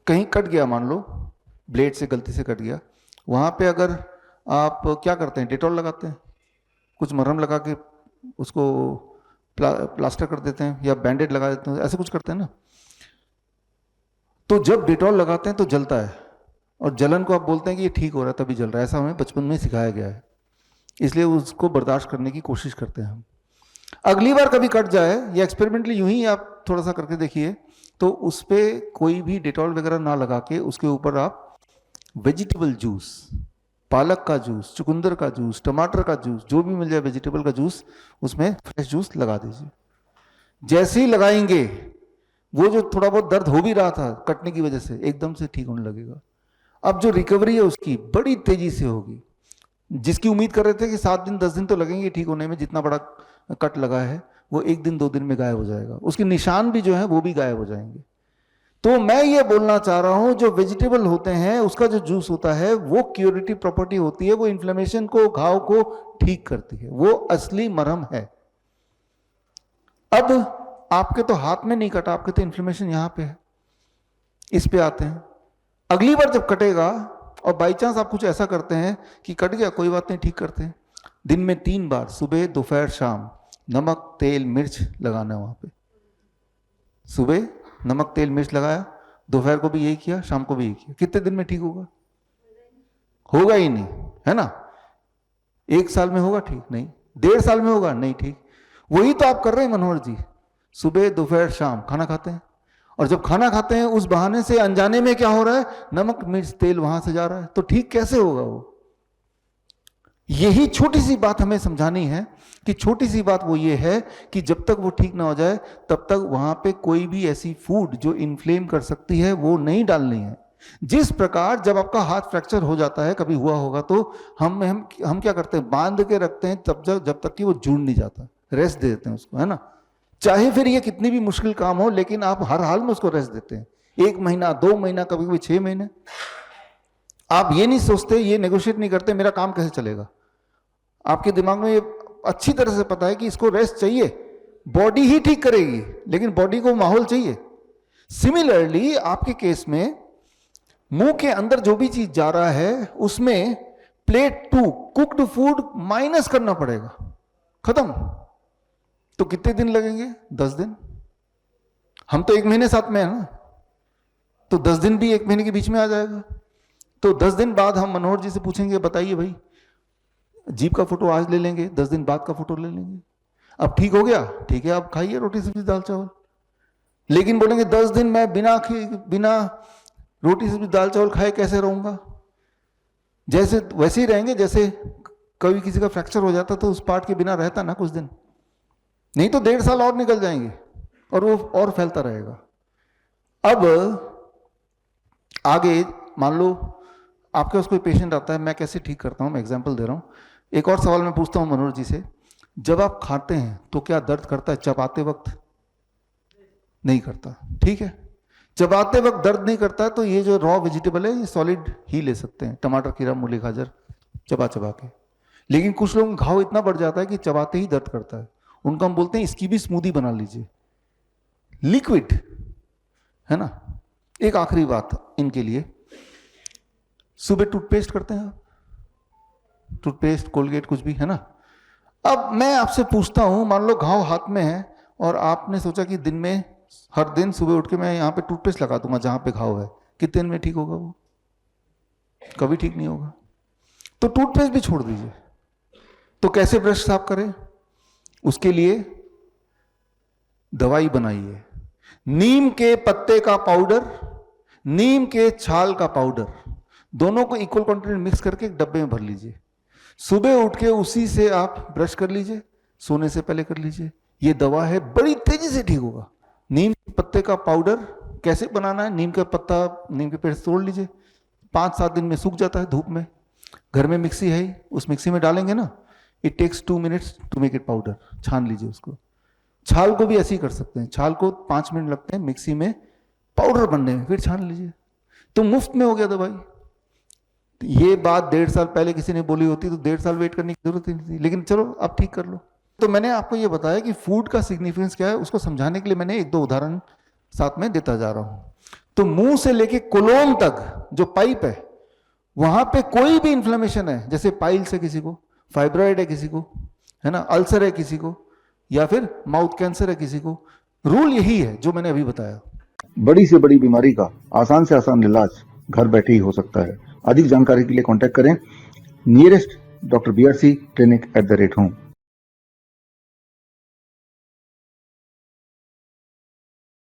कहीं कट गया, मान लो ब्लेड से गलती से कट गया, वहाँ पे अगर आप क्या करते हैं, डेटॉल लगाते हैं, कुछ मरहम लगा के उसको प्लास्टर कर देते हैं या बैंडेड लगा देते हैं, ऐसे कुछ करते हैं ना। तो जब डेटॉल लगाते हैं तो जलता है, और जलन को आप बोलते हैं कि ये ठीक हो रहा है तभी जल रहा है, ऐसा हमें बचपन में सिखाया गया है, इसलिए उसको बर्दाश्त करने की कोशिश करते हैं हम। अगली बार कभी कट जाए, या एक्सपेरिमेंटली यूं ही आप थोड़ा सा करके देखिए, तो उस पर कोई भी डेटॉल वगैरह ना लगा के उसके ऊपर आप वेजिटेबल जूस, पालक का जूस, चुकंदर का जूस, टमाटर का जूस, जो भी मिल जाए वेजिटेबल का जूस, उसमें फ्रेश जूस लगा दीजिए। जैसे ही लगाएंगे, वो जो थोड़ा बहुत दर्द हो भी रहा था कटने की वजह से, एकदम से ठीक होने लगेगा। अब जो रिकवरी है उसकी बड़ी तेजी से होगी। जिसकी उम्मीद कर रहे थे कि 7 दिन 10 दिन तो लगेंगे ठीक होने में, जितना बड़ा कट लगा है वो 1 दिन 2 दिन में गायब हो जाएगा, उसके निशान भी जो है वो भी गायब हो जाएंगे। तो मैं ये बोलना चाह रहा हूं, जो वेजिटेबल होते हैं उसका जो जूस होता है वो क्यूरेटिव प्रॉपर्टी होती है, वो इन्फ्लेमेशन को, घाव को ठीक करती है, वो असली मरहम है। अब आपके तो हाथ में नहीं कटा, आपके तो इन्फ्लेमेशन यहां पे है। इस पे आते हैं, अगली बार जब कटेगा और बाई चांस आप कुछ ऐसा करते हैं कि कट गया, कोई बात नहीं, ठीक करते हैं। दिन में 3 बार, सुबह दोपहर शाम, नमक तेल मिर्च लगाना है वहां पे। सुबह नमक तेल मिर्च लगाया, दोपहर को भी यही किया, शाम को भी यही किया। कितने दिन में ठीक होगा? होगा ही नहीं, है ना। 1 साल में होगा ठीक? नहीं। 1.5 साल में होगा? नहीं ठीक। वही तो आप कर रहे हैं मनोहर जी, सुबह दोपहर शाम खाना खाते हैं, और जब खाना खाते हैं उस बहाने से अनजाने में क्या हो रहा है, नमक मिर्च तेल वहां से जा रहा है, तो ठीक कैसे होगा वो? यही छोटी सी बात हमें समझानी है, कि छोटी सी बात वो ये है कि जब तक वो ठीक ना हो जाए तब तक वहां पे कोई भी ऐसी फूड जो इन्फ्लेम कर सकती है वो नहीं डालनी है। जिस प्रकार जब आपका हाथ फ्रैक्चर हो जाता है, कभी हुआ होगा, तो हम क्या करते हैं, बांध के रखते हैं तब जब तक कि वो जुड़ नहीं जाता, रेस्ट दे देते हैं उसको, है ना। चाहे फिर ये कितनी भी मुश्किल काम हो, लेकिन आप हर हाल में उसको रेस्ट देते हैं, 1 महीना 2 महीना, कभी कभी 6 महीने। आप ये नहीं सोचते, ये नेगोशिएट नहीं करते मेरा काम कैसे चलेगा। आपके दिमाग में ये अच्छी तरह से पता है कि इसको रेस्ट चाहिए, बॉडी ही ठीक करेगी, लेकिन बॉडी को माहौल चाहिए। सिमिलरली आपके केस में मुंह के अंदर जो भी चीज जा रहा है उसमें प्लेट 2 कुक्ड फूड माइनस करना पड़ेगा, खत्म। तो कितने दिन लगेंगे? 10 दिन। हम तो 1 महीने साथ में है ना, तो 10 दिन भी 1 महीने के बीच में आ जाएगा। तो 10 दिन बाद हम मनोहर जी से पूछेंगे, बताइए भाई, जीभ का फोटो आज ले लेंगे, 10 दिन बाद का फोटो ले लेंगे। अब ठीक हो गया, ठीक है, आप खाइए रोटी सब्जी दाल चावल। लेकिन बोलेंगे 10 दिन मैं बिना रोटी सब्जी दाल चावल खाए कैसे रहूंगा? जैसे वैसे ही रहेंगे जैसे कभी किसी का फ्रैक्चर हो जाता तो उस पार्ट के बिना रहता ना कुछ दिन, नहीं तो 1.5 साल और निकल जाएंगे और वो और फैलता रहेगा। अब आगे मान लो आपके पास कोई पेशेंट आता है, मैं कैसे ठीक करता हूं, मैं एग्जांपल दे रहा हूं। एक और सवाल मैं पूछता हूं मनोहर जी से, जब आप खाते हैं तो क्या दर्द करता है चबाते वक्त? नहीं करता, ठीक है। चबाते वक्त दर्द नहीं करता है, तो ये जो रॉ वेजिटेबल है ये सॉलिड ही ले सकते हैं, टमाटर खीरा मूली गाजर चबा चबा के। लेकिन कुछ लोगों का घाव इतना बढ़ जाता है कि चबाते ही दर्द करता है, उनको हम बोलते हैं इसकी भी स्मूदी बना लीजिए, लिक्विड, है ना। एक आखिरी बात इनके लिए, सुबह टूथपेस्ट करते हैं आप? टूथपेस्ट कोलगेट कुछ भी, है ना। अब मैं आपसे पूछता हूं, मान लो घाव हाथ में है और आपने सोचा कि दिन में हर दिन सुबह उठ के मैं यहां पे टूथपेस्ट लगा दूंगा जहां पे घाव है, कितने दिन में ठीक होगा? वो कभी ठीक नहीं होगा। तो टूथपेस्ट भी छोड़ दीजिए। तो कैसे ब्रश साफ करें? उसके लिए दवाई बनाइए, नीम के पत्ते का पाउडर, नीम के छाल का पाउडर, दोनों को इक्वल क्वांटिटी मिक्स करके एक डब्बे में भर लीजिए। सुबह उठ के उसी से आप ब्रश कर लीजिए, सोने से पहले कर लीजिए। ये दवा है, बड़ी तेजी से ठीक होगा। नीम के पत्ते का पाउडर कैसे बनाना है? नीम का पत्ता, नीम के पेड़ तोड़ लीजिए, 5-7 दिन में सूख जाता है धूप में। घर में मिक्सी है ही, उस मिक्सी में डालेंगे ना, it takes 2 minutes to make it powder. छान लीजिए उसको। छाल को भी ऐसे ही कर सकते हैं, छाल को 5 मिनट लगते हैं मिक्सी में पाउडर बनने में, फिर छान लीजिए, तो मुफ्त में हो गया दवाई। ये बात 1.5 साल पहले किसी ने बोली होती तो 1.5 साल वेट करने की जरूरत ही नहीं थी, लेकिन चलो अब ठीक कर लो। तो मैंने आपको ये बताया कि फूड का सिग्निफिकेंस क्या है, उसको समझाने के लिए मैंने 1-2 उदाहरण साथ में देता जा रहा हूं। तो मुंह से लेके कोलोन तक जो पाइप है वहां पे कोई भी इन्फ्लेमेशन है, जैसे पाइल्स है किसी को, फाइब्रॉइड है किसी को, है ना, अल्सर है किसी को, या फिर माउथ कैंसर है किसी को, रूल यही है जो मैंने अभी बताया। बड़ी से बड़ी बीमारी का आसान से आसान इलाज घर बैठे ही हो सकता है। अधिक जानकारी के लिए कांटेक्ट करें nearest doctor BRC clinic @ home.